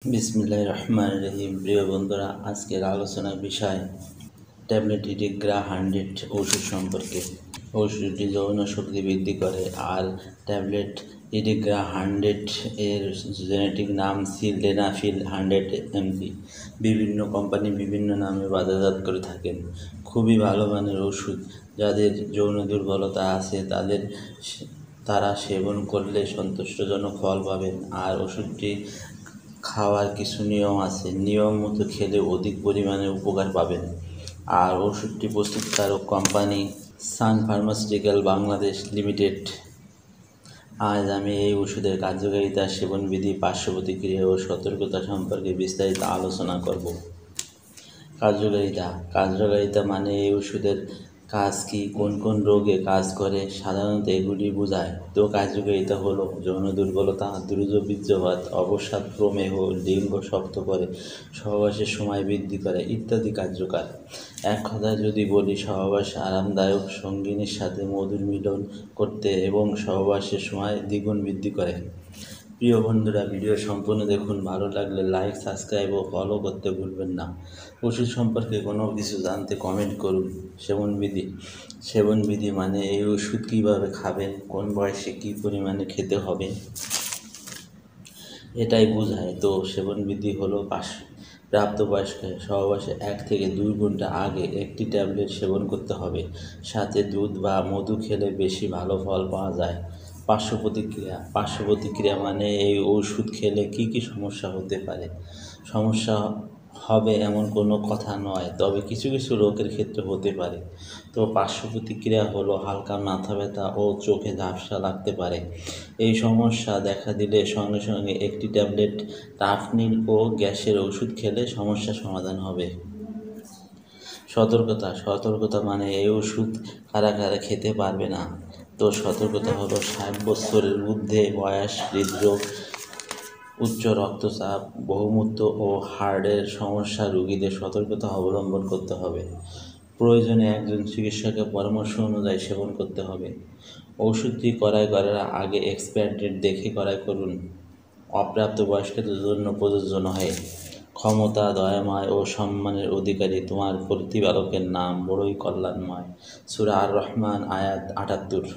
বিসমিল্লাহির রহমানির রহিম। প্রিয় বন্ধুরা, আজকের আলোচনার বিষয় ট্যাবলেট ইডিগ্রা 100 ওষুধ সম্পর্কে। ওষুধটি যৌন শক্তি বৃদ্ধি করে। আর ট্যাবলেট ইডিগ্রা 100 এর জেনেটিক নাম সিলডেনাফিল 100 mg। বিভিন্ন কোম্পানি বিভিন্ন নামে বাজারজাত করে থাকেন। খুবই ভালো মানের ওষুধ। যাদের যৌন দুর্বলতা আছে তারা সেবন করলে সন্তুষ্টজনক ফল পাবেন। আর ওষুধটি খাওয়ার কিছু নিয়ম আছে, নিয়ম মতো খেলে অধিক পরিমাণে উপকার পাবেন। আর ওষুধটি প্রস্তুতকারক কোম্পানি সান ফার্মাসিউটিক্যাল বাংলাদেশ লিমিটেড। আজ আমি এই ওষুধের কার্যকারিতা, সেবনবিধি, পার্শ্ব প্রতিক্রিয়া ও সতর্কতা সম্পর্কে বিস্তারিত আলোচনা করব। কার্যকারিতা মানে এই ওষুধের কাজ কি, কোন কোন রোগে কাজ করে, সাধারণত এগুলি বোঝায়। তো কার্যকারিতা হলো যৌন দুর্বলতা, দ্রুত বীর্যপাত, অবসাদ, প্রমেহ, লিঙ্গ শক্ত করে, সহবাসের সময় বৃদ্ধি করে ইত্যাদি কার্যকর। এক কথায় যদি বলি, সহবাস আরামদায়ক সঙ্গিনীর সাথে মধুর মিলন করতে এবং সহবাসের সময় দ্বিগুণ বৃদ্ধি করে। প্রিয় বন্ধুরা, ভিডিও সম্পূর্ণ দেখুন। ভালো লাগলে লাইক, সাবস্ক্রাইব ও ফলো করতে ভুলবেন না। ওষুধ সম্পর্কে কোনো কিছু জানতে কমেন্ট করুন। সেবনবিধি মানে এই ওষুধ কীভাবে খাবেন, কোন বয়সে কী পরিমাণে খেতে হবে, এটাই বোঝায়। তো সেবনবিধি হলো প্রাপ্তবয়স্ক সহবাসে 1 থেকে 2 ঘন্টা আগে একটি ট্যাবলেট সেবন করতে হবে। সাথে দুধ বা মধু খেলে বেশি ভালো ফল পাওয়া যায়। পার্শ্ব প্রতিক্রিয়া মানে এই ওষুধ খেলে কী কী সমস্যা হতে পারে। সমস্যা হবে এমন কোনো কথা নয়, তবে কিছু কিছু রোগের ক্ষেত্রে হতে পারে। তো পার্শ্ব প্রতিক্রিয়া হলো হালকা মাথা ব্যথা ও চোখে ঝাপসা লাগতে পারে। এই সমস্যা দেখা দিলে সঙ্গে সঙ্গে একটি ট্যাবলেট টাফনিল ও গ্যাসের ওষুধ খেলে সমস্যা সমাধান হবে। সতর্কতা মানে এই ওষুধ কারা খেতে পারবে না। তো সতর্কতা হলো 60 বছরের ঊর্ধ্বে বয়স, হৃদরোগ, উচ্চ রক্তচাপ, বহুমূত্র ও হার্টের সমস্যা রোগীদের সতর্কতা অবলম্বন করতে হবে। প্রয়োজনে একজন চিকিৎসকের পরামর্শ অনুযায়ী সেবন করতে হবে। ওষুধটি ক্রয় করার আগে এক্সপায়ার ডেট দেখে ক্রয় করুন। অপ্রাপ্তবয়স্কদের জন্য প্রযোজ্য নয়। ক্ষমতা, দয়াময় ও সম্মানের অধিকারী তোমার প্রতিপালকের নাম বড়ই কল্যাণময়। সূরা আর রহমান, আয়াত 78।